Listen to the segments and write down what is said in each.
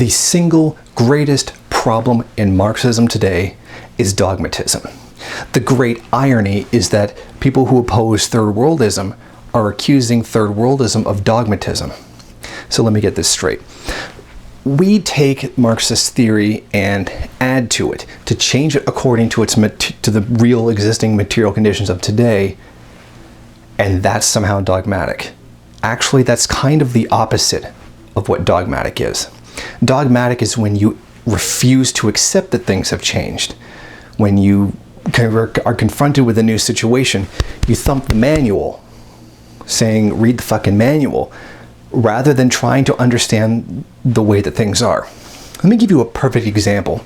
The single greatest problem in Marxism today is dogmatism. The great irony is that people who oppose third worldism are accusing third worldism of dogmatism. So let me get this straight. We take Marxist theory and add to it to change it according to to the real existing material conditions of today, and that's somehow dogmatic. Actually, that's kind of the opposite of what dogmatic is. Dogmatic is when you refuse to accept that things have changed. When you are confronted with a new situation, you thump the manual, saying, read the fucking manual, rather than trying to understand the way that things are. Let me give you a perfect example.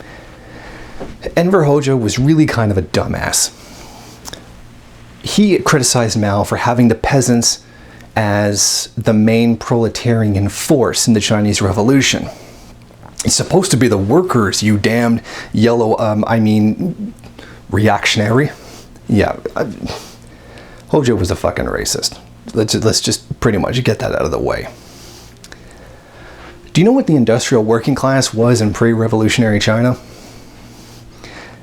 Enver Hoxha was really kind of a dumbass. He criticized Mao for having the peasants as the main proletarian force in the Chinese Revolution. It's supposed to be the workers, you damned yellow, reactionary. Yeah, Hoxha was a fucking racist. Let's just pretty much get that out of the way. Do you know what the industrial working class was in pre-revolutionary China?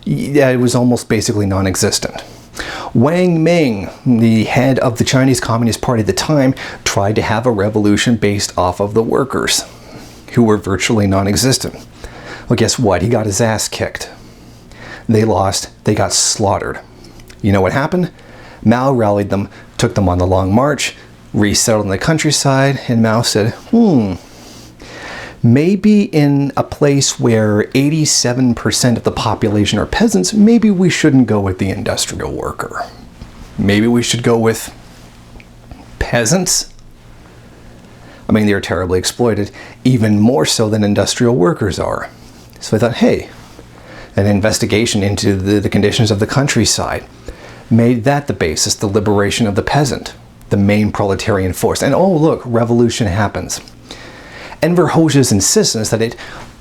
Yeah, it was almost basically non-existent. Wang Ming, the head of the Chinese Communist Party at the time, tried to have a revolution based off of the workers, who were virtually non-existent. Well, guess what? He got his ass kicked. They lost. They got slaughtered. You know what happened? Mao rallied them, took them on the Long March, resettled in the countryside, and Mao said, maybe in a place where 87% of the population are peasants, maybe we shouldn't go with the industrial worker. Maybe we should go with peasants. I mean, they're terribly exploited, even more so than industrial workers are. So I thought, hey, an investigation into the conditions of the countryside made that the basis, the liberation of the peasant, the main proletarian force. And oh, look, revolution happens. Enver Hoxha's insistence that it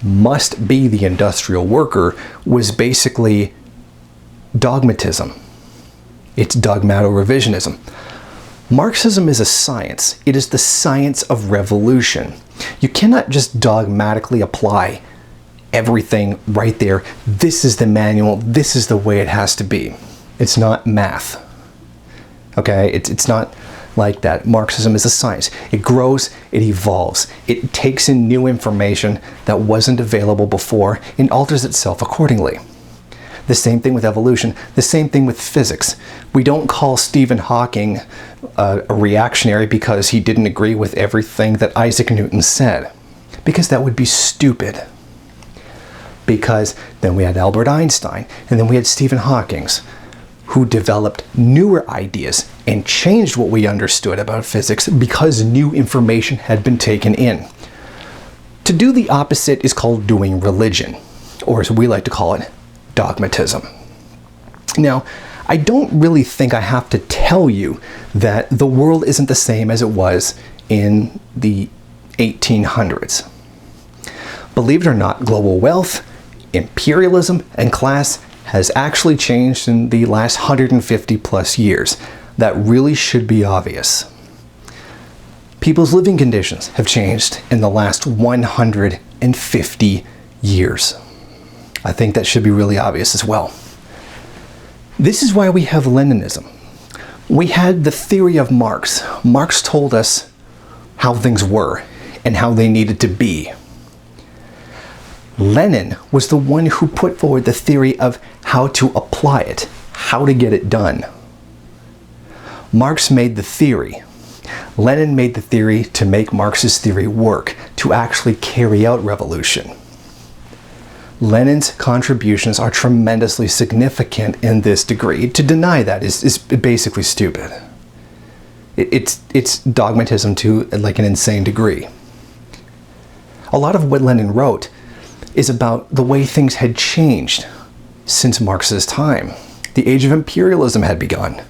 must be the industrial worker was basically dogmatism. It's dogmato-revisionism. Marxism is a science. It is the science of revolution. You cannot just dogmatically apply everything right there. This is the manual. This is the way it has to be. It's not math. Okay? It's not like that. Marxism is a science. It grows, it evolves. It takes in new information that wasn't available before and alters itself accordingly. The same thing with evolution. The same thing with physics. We don't call Stephen Hawking a reactionary because he didn't agree with everything that Isaac Newton said, because that would be stupid. Because then we had Albert Einstein, and then we had Stephen Hawking, who developed newer ideas and changed what we understood about physics because new information had been taken in. To do the opposite is called doing religion, or as we like to call it, dogmatism. Now, I don't really think I have to tell you that the world isn't the same as it was in the 1800s. Believe it or not, global wealth, imperialism, and class has actually changed in the last 150 plus years. That really should be obvious. People's living conditions have changed in the last 150 years. I think that should be really obvious as well. This is why we have Leninism. We had the theory of Marx. Marx told us how things were and how they needed to be. Lenin was the one who put forward the theory of how to apply it, how to get it done. Marx made the theory. Lenin made the theory to make Marx's theory work, to actually carry out revolution. Lenin's contributions are tremendously significant in this degree. To deny that is basically stupid. It's dogmatism to like an insane degree. A lot of what Lenin wrote is about the way things had changed since Marx's time. The age of imperialism had begun.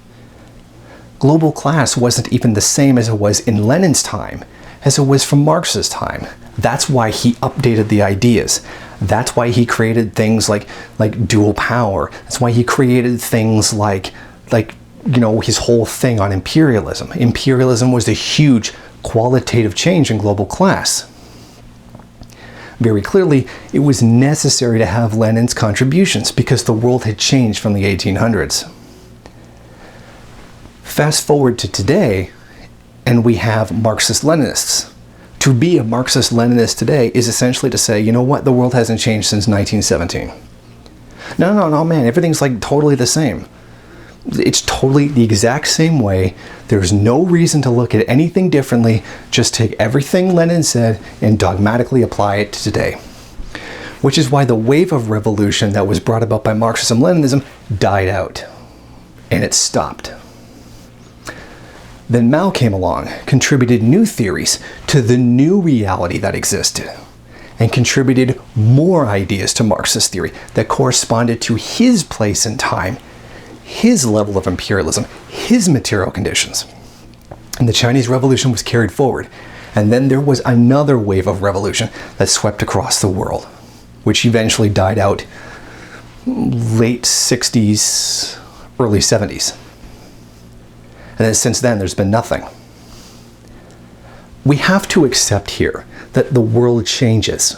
Global class wasn't even the same as it was in Lenin's time as it was from Marx's time. That's why he updated the ideas. That's why he created things like dual power. That's why he created things like his whole thing on imperialism. Imperialism was a huge qualitative change in global class. Very clearly, it was necessary to have Lenin's contributions because the world had changed from the 1800s. Fast forward to today, and we have Marxist-Leninists. To be a Marxist-Leninist today is essentially to say, you know what, the world hasn't changed since 1917. No, man, everything's like totally the same. It's totally the exact same way. There's no reason to look at anything differently. Just take everything Lenin said and dogmatically apply it to today. Which is why the wave of revolution that was brought about by Marxism-Leninism died out. And it stopped. Then Mao came along, contributed new theories to the new reality that existed, and contributed more ideas to Marxist theory that corresponded to his place in time, his level of imperialism, his material conditions. And the Chinese Revolution was carried forward. And then there was another wave of revolution that swept across the world, which eventually died out late 60s, early 70s. And then since then, there's been nothing. We have to accept here that the world changes.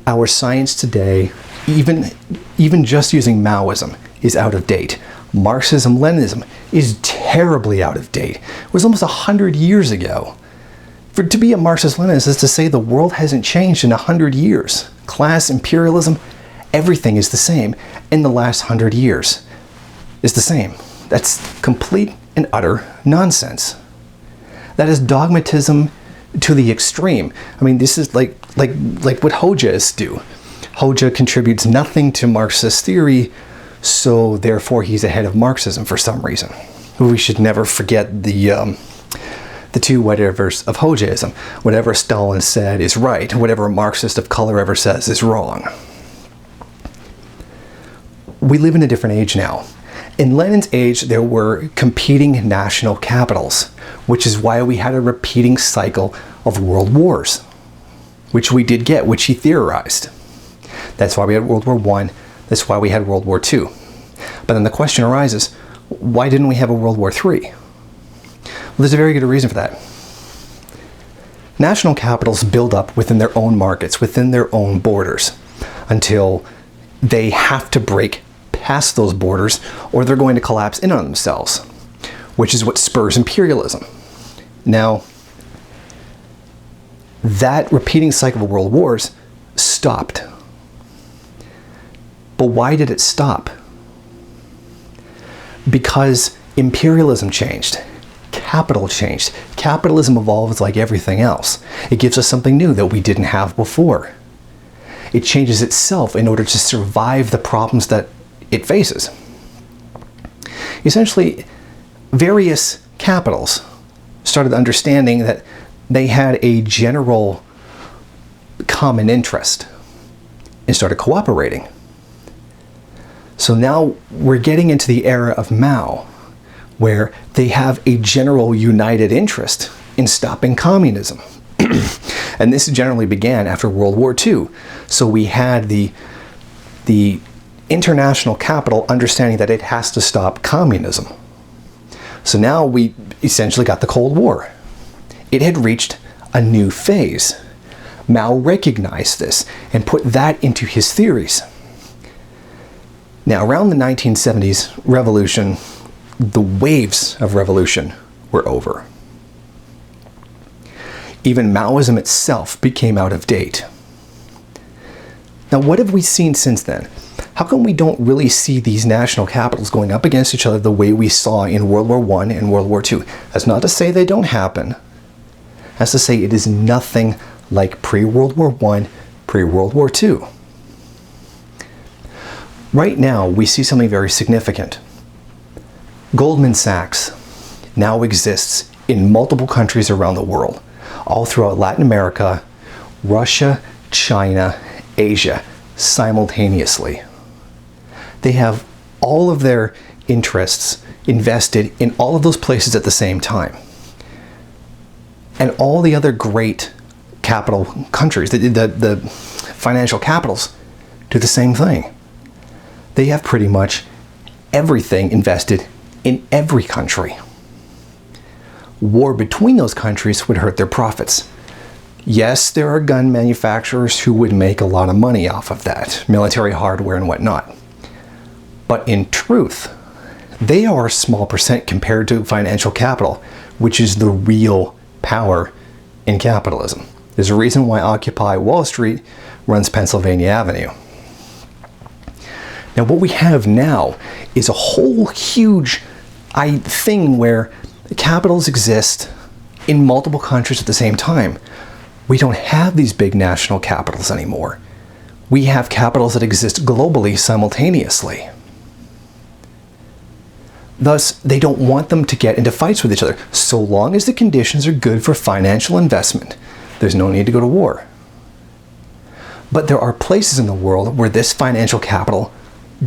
Our science today, even just using Maoism, is out of date. Marxism-Leninism is terribly out of date. It was almost 100 years ago. To be a Marxist-Leninist is to say the world hasn't changed in 100 years. Class, imperialism, everything is the same in the last 100 years. Is the same. That's complete and utter nonsense. That is dogmatism to the extreme. I mean, this is like what Hojaists do. Hoja contributes nothing to Marxist theory, so therefore he's ahead of Marxism for some reason. We should never forget the two whatevers of Hojaism. Whatever Stalin said is right. Whatever a Marxist of color ever says is wrong. We live in a different age now. In Lenin's age, there were competing national capitals, which is why we had a repeating cycle of world wars, which we did get, which he theorized. That's why we had World War I. That's why we had World War II. But then the question arises, why didn't we have a World War III? Well, there's a very good reason for that. National capitals build up within their own markets, within their own borders, until they have to break past those borders or they're going to collapse in on themselves, which is what spurs imperialism. Now, that repeating cycle of world wars stopped. But why did it stop? Because imperialism changed. Capital changed. Capitalism evolves like everything else. It gives us something new that we didn't have before. It changes itself in order to survive the problems that it faces. Essentially, various capitals started understanding that they had a general common interest and started cooperating. So now we're getting into the era of Mao, where they have a general united interest in stopping communism. And this generally began after World War II. So we had the international capital understanding that it has to stop communism. So now we essentially got the Cold War. It had reached a new phase. Mao recognized this and put that into his theories. Now, around the 1970s revolution, the waves of revolution were over. Even Maoism itself became out of date. Now, what have we seen since then? How come we don't really see these national capitals going up against each other the way we saw in World War I and World War II? That's not to say they don't happen. That's to say it is nothing like pre-World War I, pre-World War II. Right now, we see something very significant. Goldman Sachs now exists in multiple countries around the world, all throughout Latin America, Russia, China, Asia, simultaneously. They have all of their interests invested in all of those places at the same time. And all the other great capital countries, the financial capitals, do the same thing. They have pretty much everything invested in every country. War between those countries would hurt their profits. Yes, there are gun manufacturers who would make a lot of money off of that, military hardware and whatnot. But in truth, they are a small percent compared to financial capital, which is the real power in capitalism. There's a reason why Occupy Wall Street runs Pennsylvania Avenue. Now, what we have now is a whole huge thing where capitals exist in multiple countries at the same time. We don't have these big national capitals anymore. We have capitals that exist globally simultaneously. Thus, they don't want them to get into fights with each other. So long as the conditions are good for financial investment, there's no need to go to war. But there are places in the world where this financial capital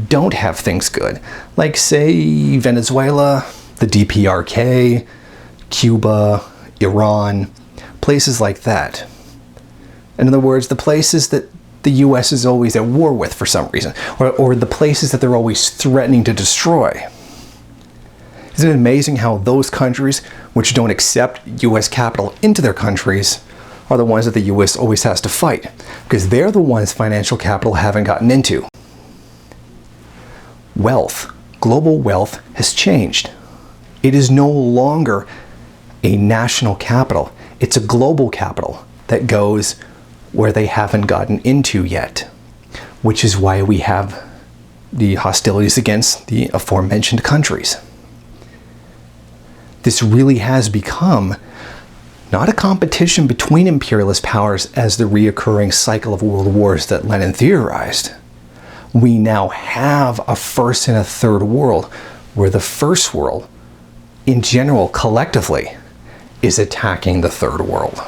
don't have things good. Like, say, Venezuela, the DPRK, Cuba, Iran, places like that. In other words, the places that the US is always at war with for some reason, or the places that they're always threatening to destroy. Isn't it amazing how those countries which don't accept US capital into their countries are the ones that the US always has to fight? Because they're the ones financial capital haven't gotten into. Wealth, global wealth, has changed. It is no longer a national capital. It's a global capital that goes where they haven't gotten into yet, which is why we have the hostilities against the aforementioned countries. This really has become not a competition between imperialist powers as the reoccurring cycle of world wars that Lenin theorized. We now have a first and a third world where the first world, in general, collectively, is attacking the third world.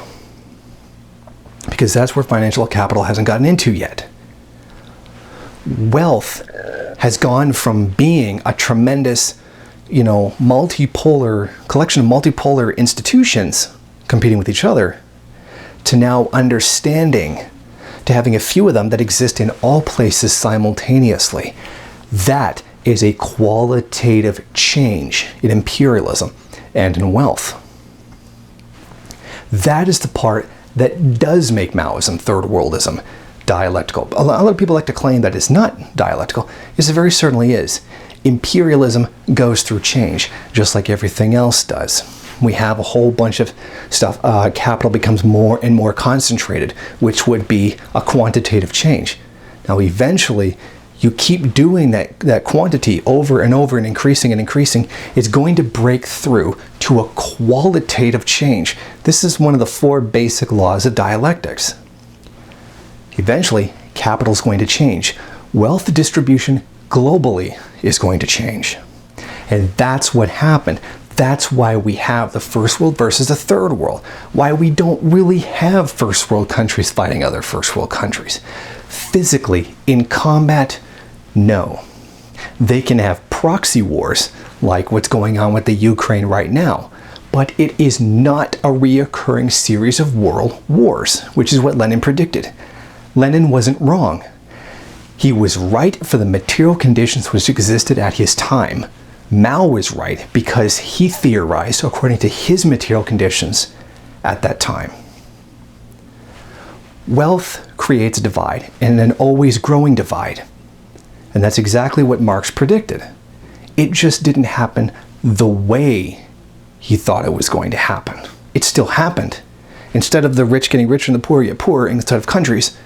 Because that's where financial capital hasn't gotten into yet. Wealth has gone from being a tremendous, multipolar collection of multipolar institutions competing with each other to now understanding, to having a few of them that exist in all places simultaneously. That is a qualitative change in imperialism and in wealth. That is the part that does make Maoism, third worldism, dialectical. A lot of people like to claim that it's not dialectical. Yes, it very certainly is. Imperialism goes through change, just like everything else does. We have a whole bunch of stuff. Capital becomes more and more concentrated, which would be a quantitative change. Now, eventually, you keep doing that quantity over and over and increasing, it's going to break through to a qualitative change. This is one of the 4 basic laws of dialectics. Eventually, capital is going to change. Wealth distribution globally is going to change. And that's what happened. That's why we have the first world versus the third world. Why we don't really have first world countries fighting other first world countries. Physically, in combat, no. They can have proxy wars, like what's going on with the Ukraine right now. But it is not a reoccurring series of world wars, which is what Lenin predicted. Lenin wasn't wrong. He was right for the material conditions which existed at his time. Mao was right because he theorized according to his material conditions at that time. Wealth creates a divide, and an always growing divide. And that's exactly what Marx predicted. It just didn't happen the way he thought it was going to happen. It still happened. Instead of the rich getting richer and the poor get poorer, instead of countries,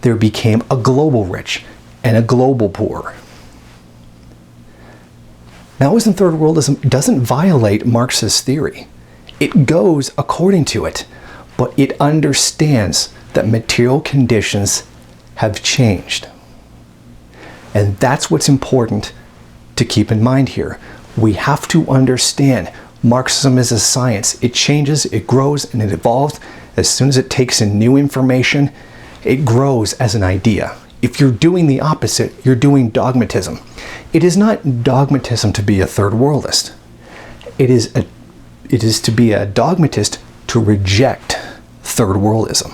there became a global rich and a global poor. Maoism third worldism doesn't violate Marx's theory. It goes according to it, but it understands that material conditions have changed. And that's what's important to keep in mind here. We have to understand Marxism is a science. It changes, it grows, and it evolves. As soon as it takes in new information, it grows as an idea. If you're doing the opposite, you're doing dogmatism. It is not dogmatism to be a third worldist. It is to be a dogmatist to reject third worldism.